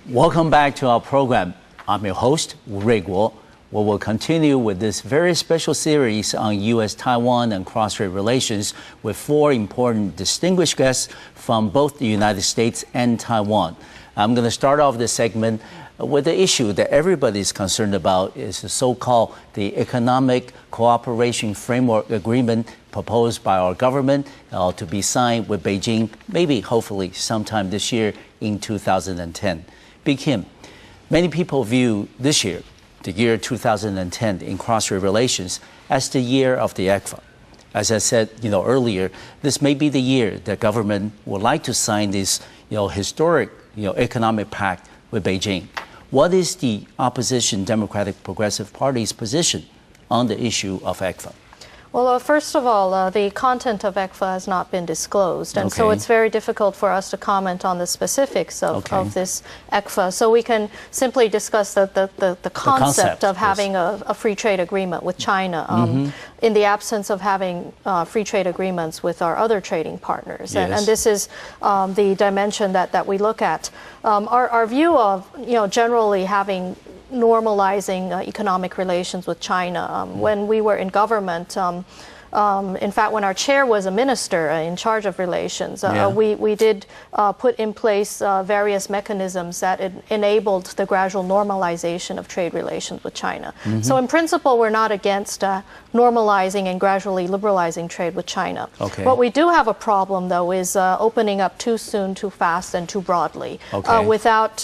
Welcome back to our program. I'm your host, Wu Ruiguo. We will continue with this very special series on U.S.-Taiwan and cross-strait relations with four important distinguished guests from both the United States and Taiwan. I'm going to start off this segment with the issue that everybody is concerned about is the so-called the Economic Cooperation Framework Agreement proposed by our government to be signed with Beijing, maybe hopefully sometime this year in 2010. Bi-khim, many people view this year, the year 2010 in cross-strait relations, as the year of the ECFA. As I said, earlier, this may be the year that government would like to sign this, historic, economic pact with Beijing. What is the opposition Democratic Progressive Party's position on the issue of ECFA? Well, first of all, the content of ECFA has not been disclosed, and so it's very difficult for us to comment on the specifics of this ECFA. So we can simply discuss the concept of having a free trade agreement with China in the absence of having free trade agreements with our other trading partners. Yes. And this is the dimension that we look at. Our view of, generally having normalizing economic relations with China. When we were in government, in fact, when our chair was a minister in charge of relations, we did put in place various mechanisms that enabled the gradual normalization of trade relations with China. So in principle, we're not against normalizing and gradually liberalizing trade with China. What we do have a problem, though, is opening up too soon, too fast, and too broadly without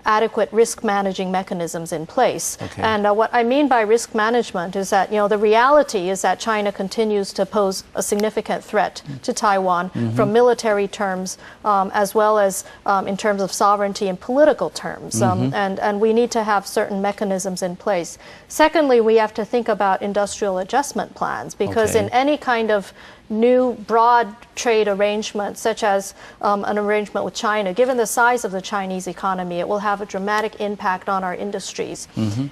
adequate risk managing mechanisms in place. And what I mean by risk management is that, the reality is that China continues to pose a significant threat to Taiwan from military terms as well as in terms of sovereignty and political terms. And we need to have certain mechanisms in place. Secondly, we have to think about industrial adjustment plans, because in any kind of new broad trade arrangement, such as an arrangement with China, given the size of the Chinese economy, it will have a dramatic impact on our industries.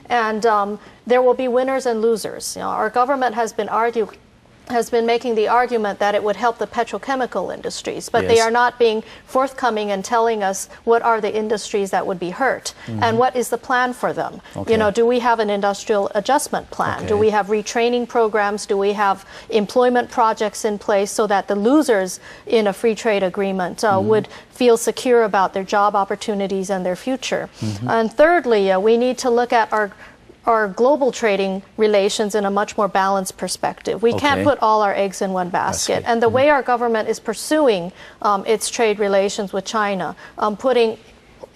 And there will be winners and losers. Our government has been making the argument that it would help the petrochemical industries, but they are not being forthcoming and telling us what are the industries that would be hurt and what is the plan for them. Do we have an industrial adjustment plan? Do we have retraining programs? Do we have employment projects in place so that the losers in a free trade agreement would feel secure about their job opportunities and their future? And thirdly, we need to look at our global trading relations in a much more balanced perspective. We can't put all our eggs in one basket. And the way our government is pursuing its trade relations with China, putting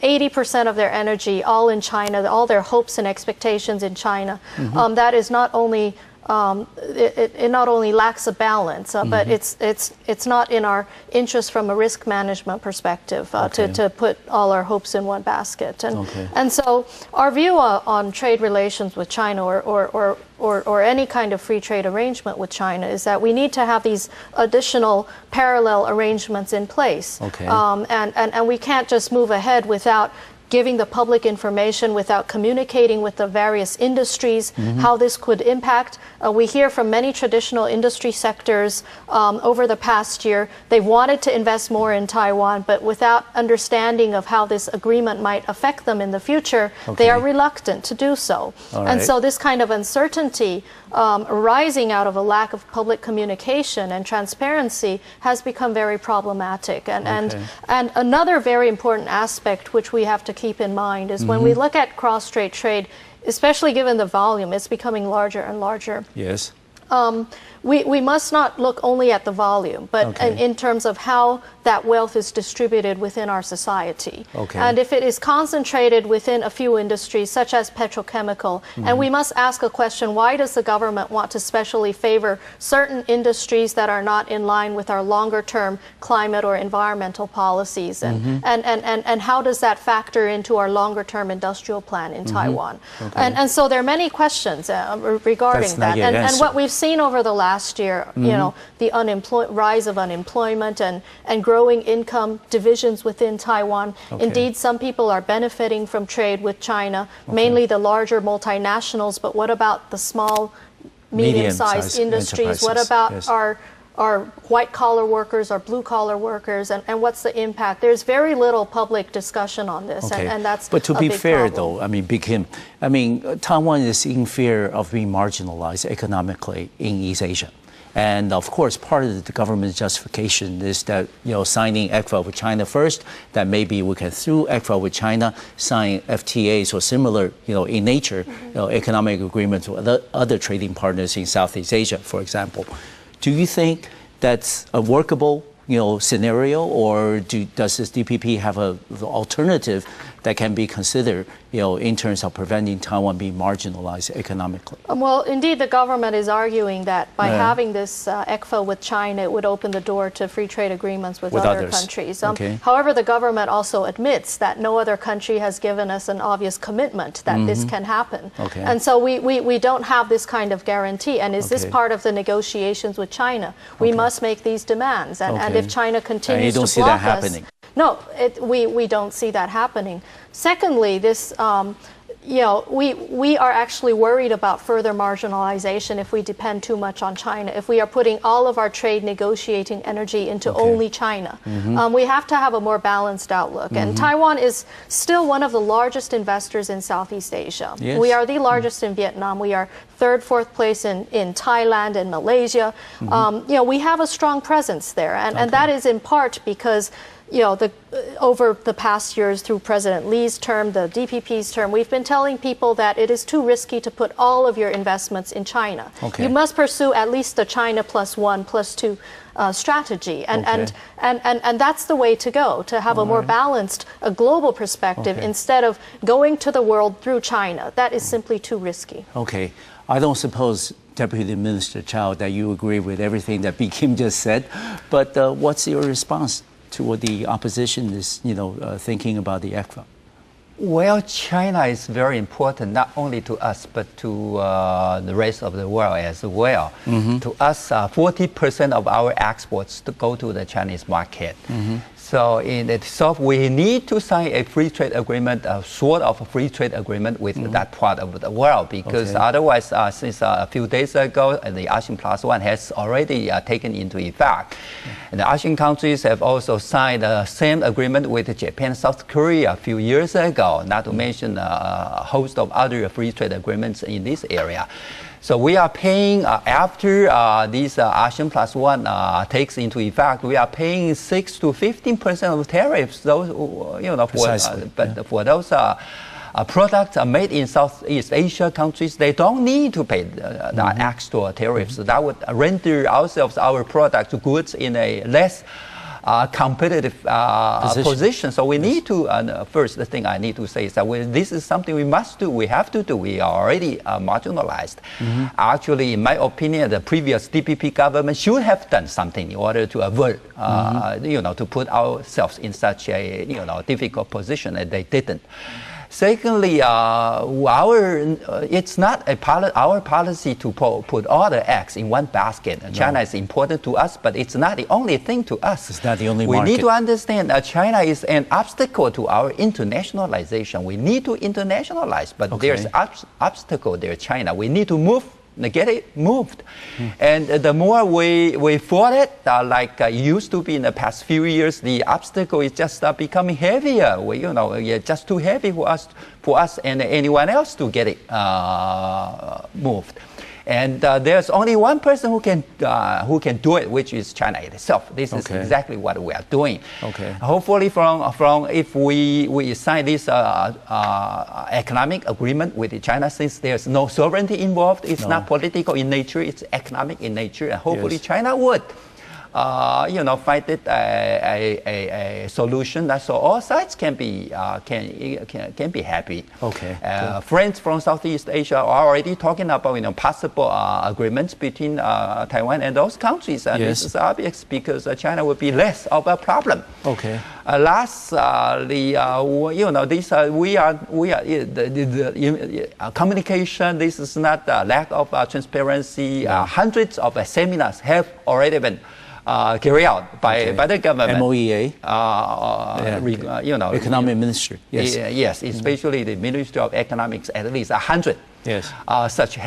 80% of their energy all in China, all their hopes and expectations in China, that is not only it not only lacks a balance, but it's not in our interest from a risk management perspective to put all our hopes in one basket. And so our view on trade relations with China or any kind of free trade arrangement with China is that we need to have these additional parallel arrangements in place. And we can't just move ahead without giving the public information, without communicating with the various industries, how this could impact. We hear from many traditional industry sectors over the past year. They wanted to invest more in Taiwan, but without understanding of how this agreement might affect them in the future, they are reluctant to do so. And so this kind of uncertainty arising out of a lack of public communication and transparency has become very problematic. And another very important aspect which we have to keep in mind is when we look at cross-strait trade, especially given the volume, it's becoming larger and larger. Yes. We must not look only at the volume, but in terms of how that wealth is distributed within our society. And if it is concentrated within a few industries, such as petrochemical, and we must ask a question, why does the government want to specially favor certain industries that are not in line with our longer-term climate or environmental policies? And how does that factor into our longer-term industrial plan in Taiwan? And so there are many questions regarding that. And what we've seen over the last year, the rise of unemployment and growing income divisions within Taiwan. Indeed, some people are benefiting from trade with China, mainly the larger multinationals, but what about the small, medium-sized industries? What about our white-collar workers or blue-collar workers, and what's the impact? There's very little public discussion on this, and that's But to be fair, problem. though, I mean, Bi-khim, Taiwan is in fear of being marginalized economically in East Asia. And of course, part of the government's justification is that, signing ECFA with China first, that maybe we can, through ECFA with China, sign FTAs or similar, in nature, economic agreements with other trading partners in Southeast Asia, for example. Do you think that's a workable, scenario, or does this DPP have an alternative that can be considered, in terms of preventing Taiwan being marginalized economically? Well, indeed, the government is arguing that by having this ECFA with China, it would open the door to free trade agreements with other countries. However, the government also admits that no other country has given us an obvious commitment that this can happen. And so we don't have this kind of guarantee. And is this part of the negotiations with China? We must make these demands. And if China continues to block us... And you don't see that happening? No, we don't see that happening. Secondly, this, we are actually worried about further marginalization if we depend too much on China, if we are putting all of our trade negotiating energy into only China. We have to have a more balanced outlook. And Taiwan is still one of the largest investors in Southeast Asia. Yes. We are the largest in Vietnam. We are third, fourth place in Thailand and Malaysia. We have a strong presence there. And that is in part because over the past years, through President Lee's term, the DPP's term, we've been telling people that it is too risky to put all of your investments in China. You must pursue at least the China +1, +2 strategy, and that's the way to go, to have a more balanced, a global perspective instead of going to the world through China. That is simply too risky. Okay, I don't suppose, Deputy Minister Chao, that you agree with everything that Bi-khim just said, but what's your response to what the opposition is, thinking about the ECFA? Well, China is very important, not only to us, but to the rest of the world as well. To us, 40% of our exports go to the Chinese market. So in itself, we need to sign a free trade agreement, a sort of a free trade agreement with that part of the world, because otherwise, since a few days ago, the ASEAN +1 has already taken into effect. And the ASEAN countries have also signed the same agreement with Japan, South Korea a few years ago, not to mention a host of other free trade agreements in this area. So we are paying, after this ASEAN +1 takes into effect, we are paying 6 to 15% of tariffs. Those, for those products are made in Southeast Asia countries, they don't need to pay that extra tariffs. So that would render our product goods in a less competitive position. So we need to, first, the thing I need to say is that this is something we must do, we have to do. We are already marginalized. Actually, in my opinion, the previous DPP government should have done something in order to avert, to put ourselves in such a, difficult position, and they didn't. Secondly, it's not our policy to put all the eggs in one basket. China is important to us, but it's not the only thing to us. It's not the only market. We need to understand that China is an obstacle to our internationalization. We need to internationalize, but there's obstacle there, China. We need to get it moved. And the more we fought it, like it used to be in the past few years, the obstacle is just becoming heavier. It's just too heavy for us and anyone else to get it moved. And there's only one person who can do it, which is China itself. This is exactly what we are doing. Hopefully, from if we sign this economic agreement with China, since there's no sovereignty involved, it's not political in nature, it's economic in nature, and hopefully China would find it a solution that so all sides can be happy. Friends from Southeast Asia are already talking about possible agreements between Taiwan and those countries, and this is obvious because China will be less of a problem. Lastly, communication. This is not a lack of transparency. Hundreds of seminars have already been carried out by the government. MOEA, economic ministry. Yes, especially the Ministry of Economics, at least 100 Yes. Such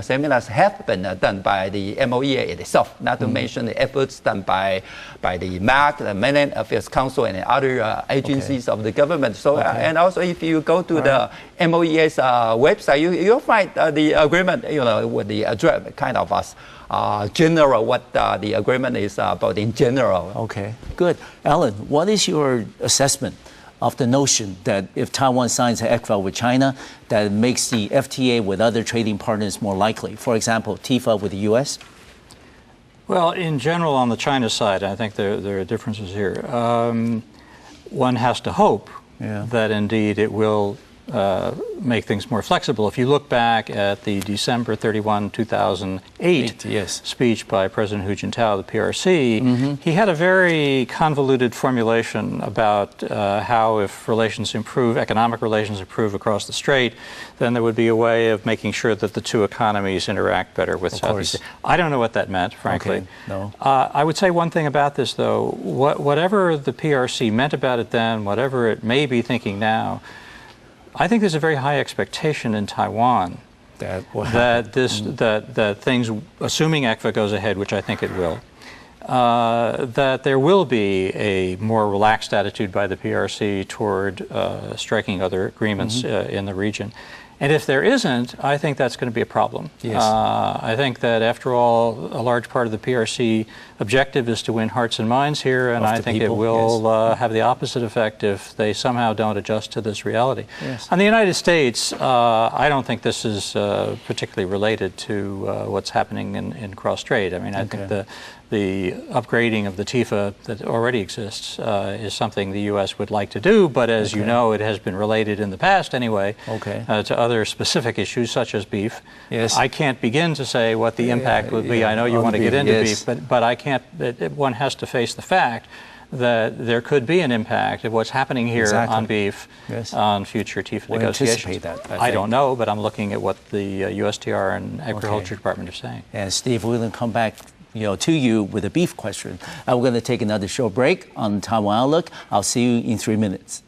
seminars have been done by the MOEA itself, not to mention the efforts done by the MAC, the Mainland Affairs Council, and other agencies of the government. So, and also if you go to the MOEA's website, you'll find the agreement, with the kind of general, what the agreement is about in general. Okay, good. Alan, what is your assessment of the notion that if Taiwan signs an ECFA with China, that it makes the FTA with other trading partners more likely? For example, TIFA with the U.S.? Well, in general, on the China side, I think there are differences here. One has to hope that indeed it will make things more flexible. If you look back at the December 31, 2008 speech by President Hu Jintao of the PRC, he had a very convoluted formulation about how if relations improve, economic relations improve across the strait, then there would be a way of making sure that the two economies interact better with Southeast Asia. I don't know what that meant, frankly. Okay. No. I would say one thing about this, though. Whatever the PRC meant about it then, whatever it may be thinking now, I think there's a very high expectation in Taiwan that things, assuming ECFA goes ahead, which I think it will, that there will be a more relaxed attitude by the PRC toward striking other agreements in the region. And if there isn't, I think that's going to be a problem. Yes. I think that, after all, a large part of the PRC objective is to win hearts and minds here, and I think it will have the opposite effect if they somehow don't adjust to this reality. Yes. On the United States, I don't think this is particularly related to what's happening in cross-strait. I mean, I think the upgrading of the TIFA that already exists is something the U.S. would like to do, but as you know, it has been related in the past anyway to other specific issues such as beef. Yes. I can't begin to say what the impact would be. I know you want to get into beef, but I can't. One has to face the fact that there could be an impact of what's happening here on beef on future TIFA negotiations. I don't know, but I'm looking at what the USTR and Agriculture Department are saying. And Steve, we're going to come back to you with a beef question. We're going to take another short break on Taiwan Outlook. I'll see you in 3 minutes.